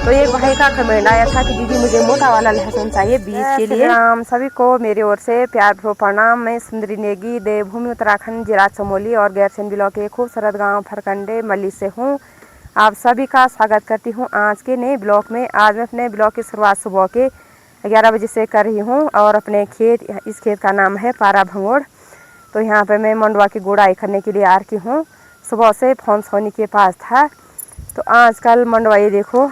तो एक भाई का कमेंट आया था कि दीदी मुझे मोटा वाला लहसुन चाहिए बीज के लिए। राम सभी को मेरी ओर से प्यार भरो प्रणाम। मैं सुंदरी नेगी देवभूमि उत्तराखंड जिला चमोली और गैरसैंण ब्लॉक के खूबसूरत गांव फरकंडे मल्ली से हूं। आप सभी का स्वागत करती हूं आज के नए ब्लॉक में। आज मैं अपने ब्लॉक की शुरुआत सुबह के 11 बजे से कर रही हूँ और अपने खेत, इस खेत का नाम है पारा भंगोड़। तो यहाँ पर मैं मंडवा की गुड़ाई करने के लिए आ रही हूँ। सुबह से फोन सोनी के पास था। तो आजकल मंडवा ये देखो,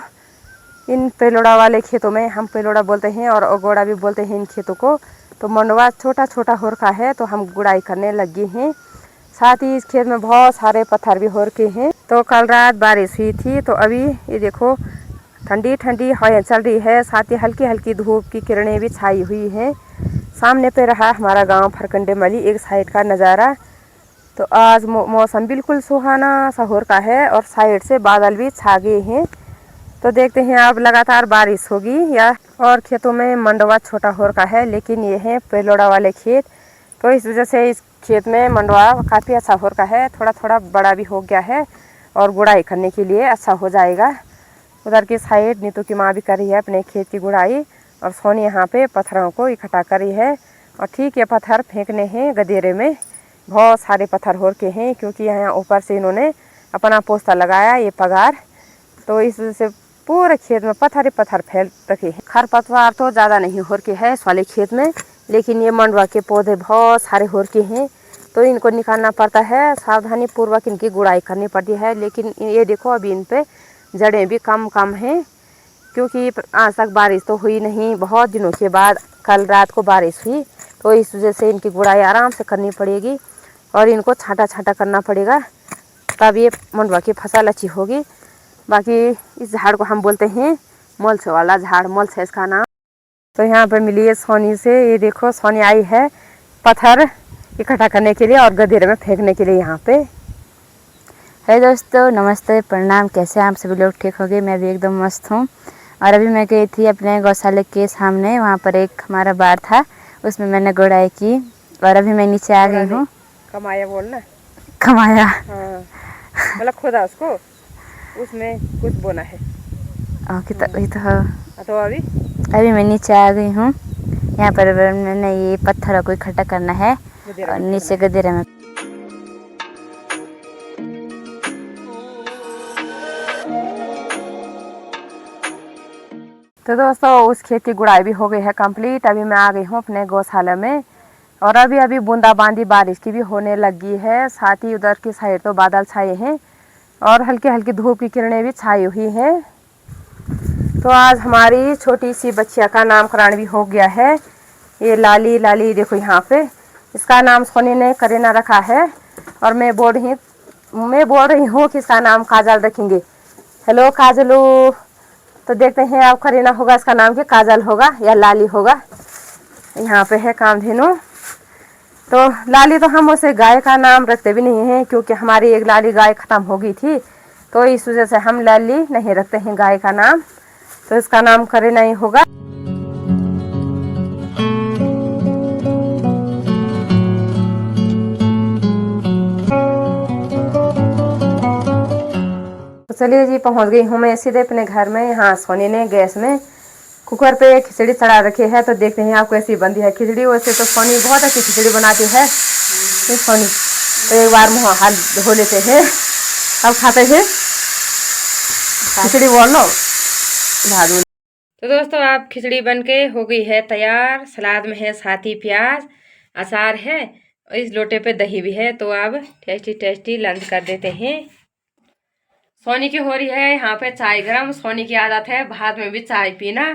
इन पेलोड़ा वाले खेतों में, हम पेलोड़ा बोलते हैं और गोड़ा भी बोलते हैं इन खेतों को, तो मंडवा छोटा छोटा हो रखा है। तो हम गुड़ाई करने लगे हैं। साथ ही इस खेत में बहुत सारे पत्थर भी हो रखे हैं। तो कल रात बारिश हुई थी, तो अभी ये देखो ठंडी ठंडी हवाएं चल रही है। साथ ही हल्की हल्की धूप की किरणें भी छाई हुई हैं। सामने पे रहा हमारा गांव फरकंडे मली, एक साइड का नज़ारा। तो आज मौसम बिल्कुल सुहाना सा हो रखा है और साइड से बादल भी छा गए हैं। तो देखते हैं अब लगातार बारिश होगी या। और खेतों में मंडवा छोटा हो रखा है, लेकिन ये है पेलोड़ा वाले खेत। तो इस वजह से इस खेत में मंडवा काफ़ी अच्छा हो रखा है, थोड़ा थोड़ा बड़ा भी हो गया है और गुड़ाई करने के लिए अच्छा हो जाएगा। उधर की साइड नीतू की माँ भी कर रही है अपने खेत की गुड़ाई और सोनी यहाँ पे पत्थरों को इकट्ठा कर रही है। और ठीक ये पत्थर फेंकने हैं गदेरे में। बहुत सारे पत्थर हो रखे हैं क्योंकि यहाँ ऊपर से इन्होंने अपना पोस्ता लगाया, ये पगार। तो इस वजह से पूरे खेत में पत्थर ही पत्थर फैल रखे हैं। खरपतवार तो ज़्यादा नहीं हो रखे है इस वाले खेत में, लेकिन ये मंडवा के पौधे बहुत सारे हो रखे हैं। तो इनको निकालना पड़ता है, सावधानी पूर्वक इनकी गुड़ाई करनी पड़ती है। लेकिन ये देखो अभी इन पे जड़ें भी कम कम हैं क्योंकि आज तक बारिश तो हुई नहीं। बहुत दिनों के बाद कल रात को बारिश हुई, तो इस वजह से इनकी गुड़ाई आराम से करनी पड़ेगी और इनको छांटा छांटा करना पड़ेगा, तब ये मंडवा की फसल अच्छी होगी। बाकी इस झाड़ को हम बोलते हैं मल्च वाला झाड़, मल्च है इसका नाम। तो यहाँ पर मिली है सोनी से। ये देखो सोनी आई है पत्थर इकट्ठा करने के लिए और गदेरे में फेंकने के लिए यहाँ पे। है दोस्तों, नमस्ते, प्रणाम। कैसे आप सभी लोग? ठीक हो गए? मैं भी एकदम मस्त हूँ। और अभी मैं गई थी अपने गौशाले के सामने, वहाँ पर एक हमारा बार था, उसमें मैंने गुड़ाई की और अभी मैं नीचे आ गई हूँ। कमाया बोलना, कमाया, हाँ मतलब खुदा उसको उसमें कुछ बोना है। तो अभी मैं नीचे आ गई हूँ। यहाँ पर मैंने ये पत्थरों को इकट्ठा करना है और नीचे गदेरे में। तो दोस्तों उस खेत की गुड़ाई भी हो गई है कंप्लीट। अभी मैं आ गई हूँ अपने गौशाला में और अभी अभी बूंदाबांदी बारिश की भी होने लगी है। साथ ही उधर की साइड तो बादल छाए हैं और हल्की हल्की धूप की किरणें भी छाई हुई हैं। तो आज हमारी छोटी सी बच्चिया का नामकरण भी हो गया है। ये लाली लाली देखो यहाँ पे, इसका नाम सोनी ने करीना रखा है और मैं बोल रही हूँ कि इसका नाम काजल रखेंगे। हेलो काजलू। तो देखते हैं अब करीना होगा इसका नाम कि काजल होगा या लाली होगा। यहाँ पे है कामधेनु। तो लाली तो हम उसे गाय का नाम रखते भी नहीं हैं क्योंकि हमारी एक लाली गाय ख़त्म हो गई थी, तो इस वजह से हम लाली नहीं रखते हैं गाय का नाम। तो इसका नाम करीना ही होगा। तो चलिए जी, पहुंच गई हूँ मैं सीधे अपने घर में। यहाँ सोनी ने गैस में कुकर पे खिचड़ी चढ़ा रखी है, तो देखते हैं आपको कैसी बनती है खिचड़ी। वैसे तो सोनी बहुत अच्छी खिचड़ी बनाती है। सोनी तो एक बार मुँह हाथ धो लेते हैं, अब खाते हैं खिचड़ी। बोल लो। तो दोस्तों आप खिचड़ी बनके हो गई है तैयार। सलाद में है साथ ही प्याज, अचार है और इस लोटे पे दही भी है। तो अब टेस्टी टेस्टी लंच कर देते हैं। सोनी की हो रही है यहाँ पे चाय गरम। सोनी की आदत है भात में भी चाय पीना।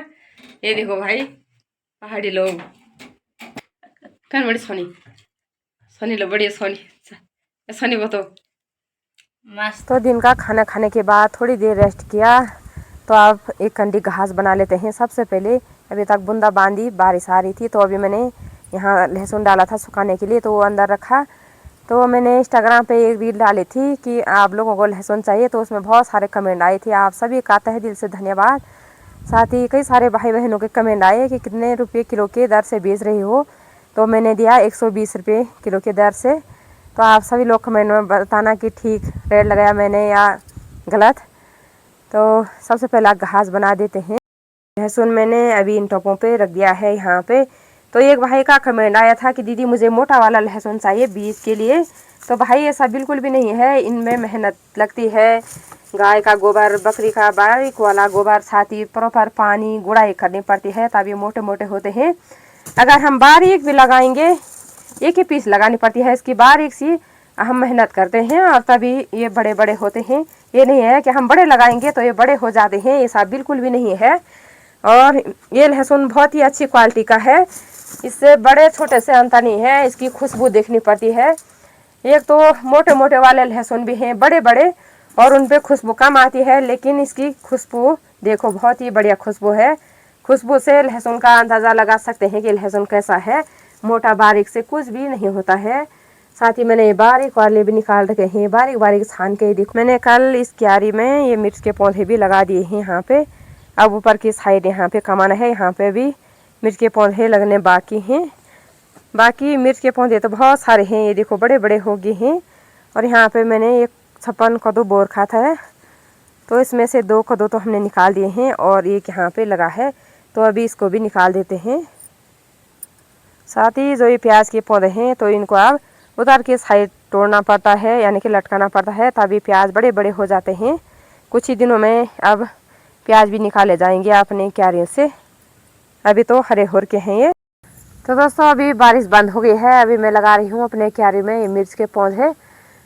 ये देखो भाई पहाड़ी लोग कौन बड़ी सोनी, सोनी लो बड़ी सोनी, सोनी वो तो मस्त। तो दिन का खाना खाने के बाद थोड़ी देर रेस्ट किया, तो अब एक कंडी घास बना लेते हैं। सबसे पहले अभी तक बूंदाबांदी बारिश आ रही थी, तो अभी मैंने यहाँ लहसुन डाला था सुखाने के लिए, तो वो अंदर रखा। तो मैंने इंस्टाग्राम पे एक रील डाली थी कि आप लोगों को लहसुन चाहिए, तो उसमें बहुत सारे कमेंट आए थे। आप सभी का तहे दिल से धन्यवाद। साथ ही कई सारे भाई बहनों के कमेंट आए कि कितने रुपये किलो के दर से बेच रही हो, तो मैंने दिया 120 रुपये किलो के दर से। तो आप सभी लोग कमेंट में बताना कि ठीक रेट लगाया मैंने या गलत। तो सबसे पहले घास बना देते हैं। लहसुन मैंने अभी इन टोपों पे रख दिया है यहाँ पे। तो एक भाई का कमेंट आया था कि दीदी मुझे मोटा वाला लहसुन चाहिए बीज के लिए। तो भाई ऐसा बिल्कुल भी नहीं है, इनमें मेहनत लगती है। गाय का गोबर, बकरी का बारीक वाला गोबर, साथ ही प्रॉपर पानी गुड़ाई करनी पड़ती है तभी मोटे मोटे होते हैं। अगर हम बारीक भी लगाएंगे, एक ही पीस लगानी पड़ती है इसकी बारीक सी, हम मेहनत करते हैं और तभी ये बड़े बड़े होते हैं। ये नहीं है कि हम बड़े लगाएंगे तो ये बड़े हो जाते हैं, ऐसा बिल्कुल भी नहीं है। और ये लहसुन बहुत ही अच्छी क्वालिटी का है, इससे बड़े छोटे से अंतर नहीं है। इसकी खुशबू देखनी पड़ती है। एक तो मोटे मोटे वाले लहसुन भी हैं बड़े बड़े और उन पे खुशबू कम आती है, लेकिन इसकी खुशबू देखो बहुत ही बढ़िया खुशबू है। खुशबू से लहसुन का अंदाज़ा लगा सकते हैं कि लहसुन कैसा है। मोटा बारीक से कुछ भी नहीं होता है। साथ ही मैंने ये बारीक वाले भी निकाल रखे हैं, बारीक बारीक छान के। देखो मैंने कल इस क्यारी में ये मिर्च के पौधे भी लगा दिए हैं यहाँ पे। अब ऊपर की साइड यहाँ पे कमान है, यहाँ पे भी मिर्च के पौधे लगने बाकी हैं। बाकी मिर्च के पौधे तो बहुत सारे हैं, ये देखो बड़े बड़े हो गए हैं। और यहाँ पे मैंने एक 56 कद्दू बोर खाता है, तो इसमें से 2 कद्दू तो हमने निकाल दिए हैं और एक यहाँ पे लगा है, तो अभी इसको भी निकाल देते हैं। साथ ही जो ये प्याज के पौधे हैं तो इनको अब उधर के साइड तोड़ना पड़ता है, यानी कि लटकाना पड़ता है, तभी प्याज बड़े बड़े हो जाते हैं। कुछ ही दिनों में अब प्याज भी निकाले जाएंगे अपने क्यारियों से। अभी तो हरे होर के हैं ये। तो दोस्तों अभी बारिश बंद हो गई है, अभी मैं लगा रही हूँ अपने क्यारी में ये मिर्च के पौधे।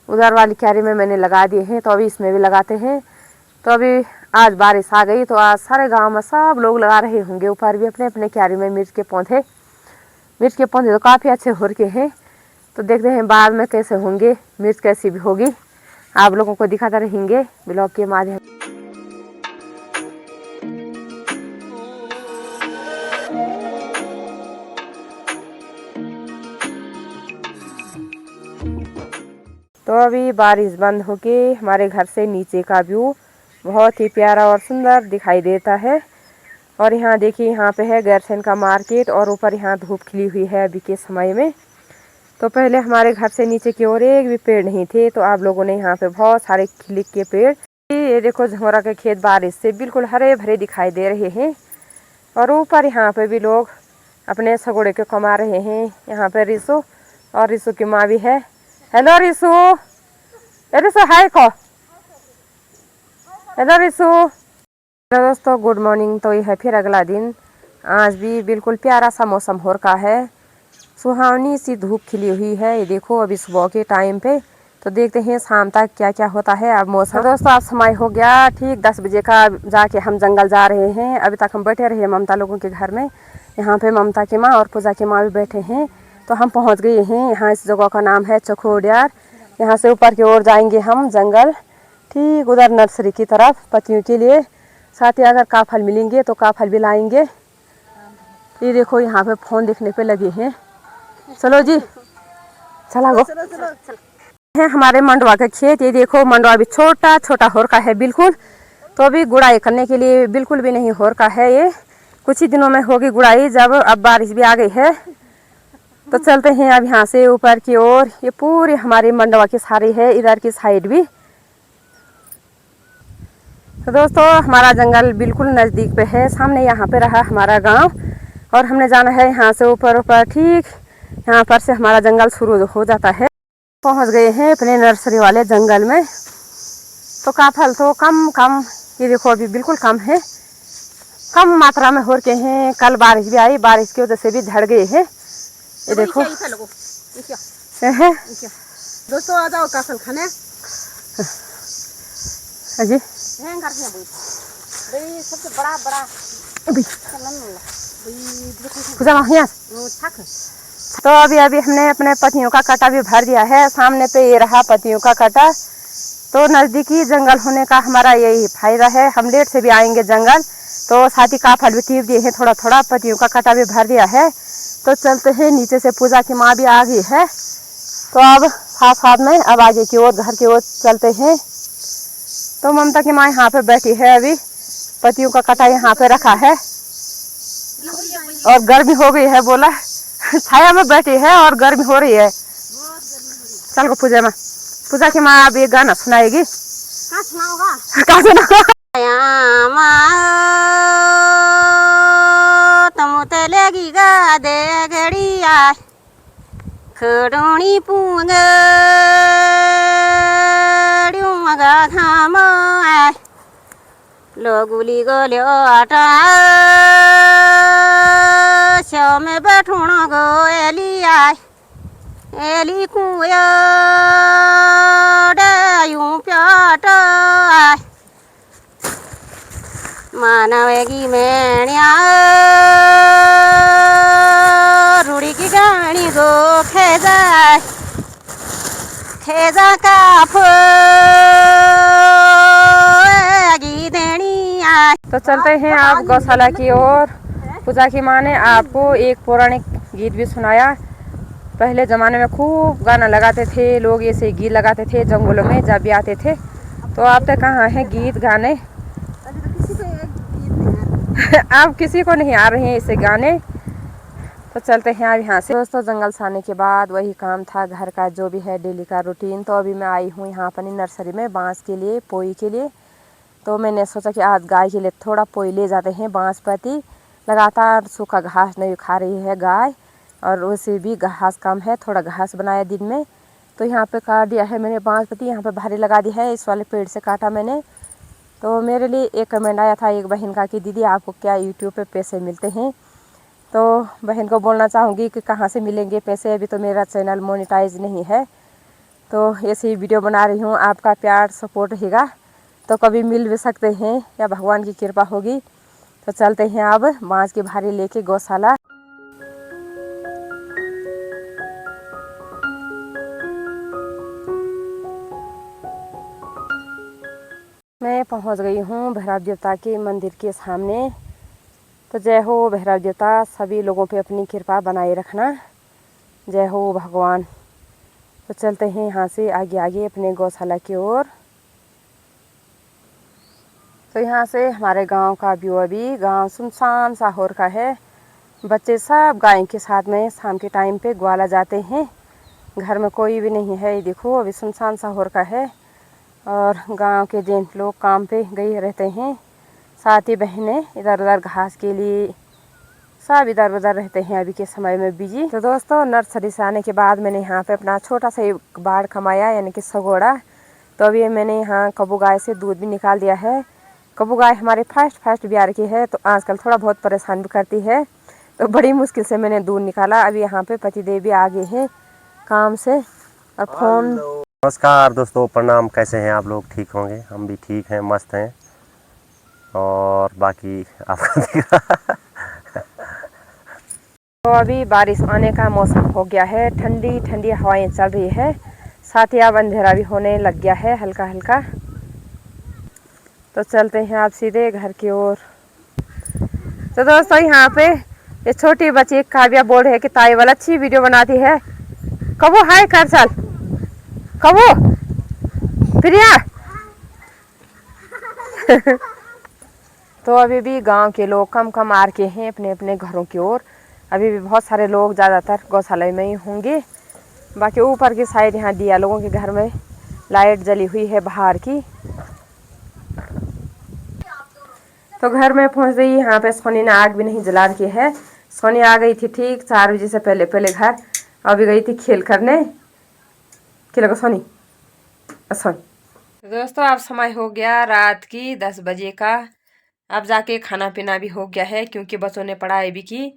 उधर वाली क्यारी में मैंने लगा दिए हैं, तो अभी इसमें भी लगाते हैं। तो अभी आज बारिश आ गई तो आज सारे गांव में सब लोग लगा रहे होंगे ऊपर भी अपने अपने क्यारी में मिर्च के पौधे। मिर्च के पौधे तो काफ़ी अच्छे हो रखे हैं, तो देखते हैं बाद में कैसे होंगे, मिर्च कैसी भी होगी। आप लोगों को दिखाते रहेंगे ब्लॉग के माध्यम। तो अभी बारिश बंद होके हमारे घर से नीचे का व्यू बहुत ही प्यारा और सुंदर दिखाई देता है। और यहाँ देखिए, यहाँ पे है गैरसैंण का मार्केट और ऊपर यहाँ धूप खिली हुई है अभी के समय में। तो पहले हमारे घर से नीचे की ओर एक भी पेड़ नहीं थे, तो आप लोगों ने यहाँ पे बहुत सारे खिली के पेड़। ये देखो झमोरा के खेत बारिश से बिल्कुल हरे भरे दिखाई दे रहे हैं। और ऊपर यहाँ पे भी लोग अपने सगोड़े को कमा रहे हैं। यहाँ पे रिसु और रिसु की माँ भी है। हेलो रिसु, रिसु हाय को। हेलो रिसु। दोस्तों गुड मॉर्निंग। तो ये है फिर अगला दिन। आज भी बिल्कुल प्यारा सा मौसम हो रखा है, सुहावनी सी धूप खिली हुई है। ये देखो अभी सुबह के टाइम पे, तो देखते हैं शाम तक क्या क्या होता है अब मौसम। दोस्तों अब समय हो गया ठीक 10 बजे का, जाके हम जंगल जा रहे हैं। अभी तक हम बैठे रहे ममता लोगों के घर में। यहाँ पे ममता की माँ और पूजा की माँ भी बैठे हैं। तो हम पहुँच गए हैं यहाँ। इस जगह का नाम है चखोडियार। यहाँ से ऊपर की ओर जाएंगे हम जंगल, ठीक उधर नर्सरी की तरफ पत्तियों के लिए। साथ ही अगर काफल मिलेंगे तो काफल भी लाएंगे। ये देखो यहाँ पे फोन देखने पे लगे हैं। चलो जी चला गो। है हमारे मंडवा का खेत। ये देखो मंडवा भी छोटा छोटा हो रखा है बिल्कुल। तो अभी गुड़ाई करने के लिए बिल्कुल भी नहीं हो रखा है। ये कुछ ही दिनों में होगी गुड़ाई, जब अब बारिश भी आ गई है। तो चलते हैं अब यहाँ से ऊपर की ओर। ये पूरी हमारी मंडवा की सारी है, इधर की साइड भी। तो दोस्तों हमारा जंगल बिल्कुल नज़दीक पे है, सामने यहाँ पे रहा हमारा गांव और हमने जाना है यहाँ से ऊपर ऊपर। ठीक यहाँ पर से हमारा जंगल शुरू हो जाता है। पहुँच गए हैं अपने नर्सरी वाले जंगल में। तो काफल तो कम ये देखो अभी बिल्कुल कम है, कम मात्रा में हो रखे हैं। कल बारिश भी आई, बारिश की वजह से भी झड़ गए हैं। ये देखो दोस्तों आ जाओ काफल खाने। जी सबसे बड़ा तो अभी हमने अपने पत्तियों का कटा भी भर दिया है। सामने पे ये रहा पत्तियों का कटा। तो नज़दीकी जंगल होने का हमारा यही फायदा है। हम लेट से भी आएंगे जंगल, तो साथ ही काफल भी टीप दिए हैं थोड़ा थोड़ा, पत्तियों का कटा भी भर दिया है। तो चलते हैं, नीचे से पूजा की माँ भी आ गई है। तो अब साथ साथ में अब आगे की ओर घर की ओर चलते हैं। तो ममता की माँ यहाँ पे बैठी है, अभी पत्तियों का कटा यहाँ पे रखा है और गर्मी हो गई है, बोला छाया में बैठी है और गर्मी हो रही है। चल पूजा की माँ अब ये गाना सुनाएगी। कहाँ सुनाओगा? रामा तमु तेलेगी गा दे गड़िया खड़ोनी पूंग मगा धाम लोगुली गोल्यो आटा श्याम बैठुण गो एलिया एली कुयो डायूं प्याट मानवेगी मेण्या रूड़ी की गाणी गो खेजा खेजा का फगी देनी आय। तो चलते हैं आप गौशाला की ओर। पूजा की माँ ने आपको एक पौराणिक गीत भी सुनाया। पहले ज़माने में खूब गाना लगाते थे लोग, ऐसे गीत लगाते थे जंगलों में जब भी आते थे। तो आप तो कहाँ हैं गीत गाने? आप किसी को नहीं आ रहे हैं ऐसे गाने। तो चलते हैं अब यहाँ से। दोस्तों जंगल से आने के बाद वही काम था घर का जो भी है डेली का रूटीन। तो अभी मैं आई हूँ यहाँ अपनी नर्सरी में बांस के लिए, पोई के लिए। तो मैंने सोचा कि आज गाय के लिए थोड़ा पोई ले जाते हैं। बांस पत्ती लगातार सूखा घास नहीं खा रही है गाय, और वैसे भी घास कम है, थोड़ा घास बनाया दिन में। तो यहाँ पे काट दिया है मैंने बांस पत्ती, यहाँ पे भारी लगा दी है, इस वाले पेड़ से काटा मैंने। तो मेरे लिए एक कमेंट आया था एक बहन का कि दीदी आपको क्या यूट्यूब पे पैसे मिलते हैं? तो बहन को बोलना चाहूँगी कि कहाँ से मिलेंगे पैसे, अभी तो मेरा चैनल मोनेटाइज नहीं है। तो ऐसे ही वीडियो बना रही हूँ, आपका प्यार सपोर्ट रहेगा तो कभी मिल भी सकते हैं या भगवान की कृपा होगी। तो चलते हैं अब बांस की भारी लेके गौशाला। मैं पहुंच गई हूं भैरव देवता के मंदिर के सामने। तो जय हो भैरव देवता, सभी लोगों पे अपनी कृपा बनाए रखना। जय हो भगवान। तो चलते हैं यहाँ से आगे आगे अपने गौशाला की ओर। तो यहाँ से हमारे गांव का व्यू, अभी गांव सुनसान सा हो रखा है। बच्चे सब गाय के साथ में शाम के टाइम पे ग्वाला जाते हैं, घर में कोई भी नहीं है। देखो अभी सुनसान सा हो रखा है, और गांव के जेंट्स लोग काम पे गए रहते हैं, साथ ही बहनें इधर उधर घास के लिए सब इधर उधर रहते हैं अभी के समय में बिजी। तो दोस्तों नर्सरी से आने के बाद मैंने यहाँ पे अपना छोटा सा एक बाड़ कमाया, यानी कि सगोड़ा। तो अभी मैंने यहाँ कबू गाय से दूध भी निकाल दिया है। कबू गाय हमारे फर्स्ट ब्यार की है, तो आजकल थोड़ा बहुत परेशान भी करती है। तो बड़ी मुश्किल से मैंने दूध निकाला। अभी यहाँ पे पतिदेव भी आगे हैं काम से, और फोन। नमस्कार दोस्तों, प्रणाम। कैसे हैं आप लोग? ठीक होंगे, हम भी ठीक हैं, मस्त हैं। और बाकी आपका तो अभी बारिश आने का मौसम हो गया है, ठंडी ठंडी हवाएं चल रही है, साथ ही अब अंधेरा भी होने लग गया है हल्का हल्का। तो चलते हैं आप सीधे घर की ओर। तो दोस्तों यहाँ पे ये छोटी बच्ची काव्या बोल रही है कि ताई वाला अच्छी वीडियो बनाती है। कबो हाय कर चल, कबो प्रिया। तो अभी भी गांव के लोग कम कम आ रखे हैं अपने अपने घरों की ओर। अभी भी बहुत सारे लोग ज़्यादातर गौशाला में ही होंगे। बाकी ऊपर की साइड यहाँ दिया लोगों के घर में लाइट जली हुई है बाहर की। तो घर में पहुँच गई। यहाँ पे सोनी ने आग भी नहीं जला रखी है। सोनी आ गई थी ठीक 4 बजे से पहले पहले घर। अभी गई थी खेल करने। खेलेगा सोनी? सोनी। दोस्तों अब समय हो गया रात की 10 बजे का। अब जाके खाना पीना भी हो गया है, क्योंकि बच्चों ने पढ़ाई भी की।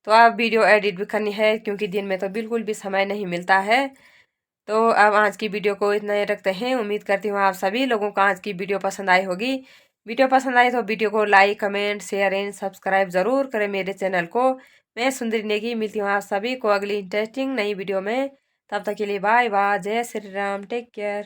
तो अब वीडियो एडिट भी करनी है, क्योंकि दिन में तो बिल्कुल भी समय नहीं मिलता है। तो अब आज की वीडियो को इतना ही रखते हैं। उम्मीद करती हूँ आप सभी लोगों को आज की वीडियो पसंद आई होगी। वीडियो पसंद आई तो वीडियो को like, comment, share and subscribe ज़रूर करें मेरे चैनल को। मैं सुंदरी नेगी मिलती हूँ आप सभी को अगली इंटरेस्टिंग नई वीडियो में। तब तक के लिए बाय बाय, जय श्री राम, टेक केयर।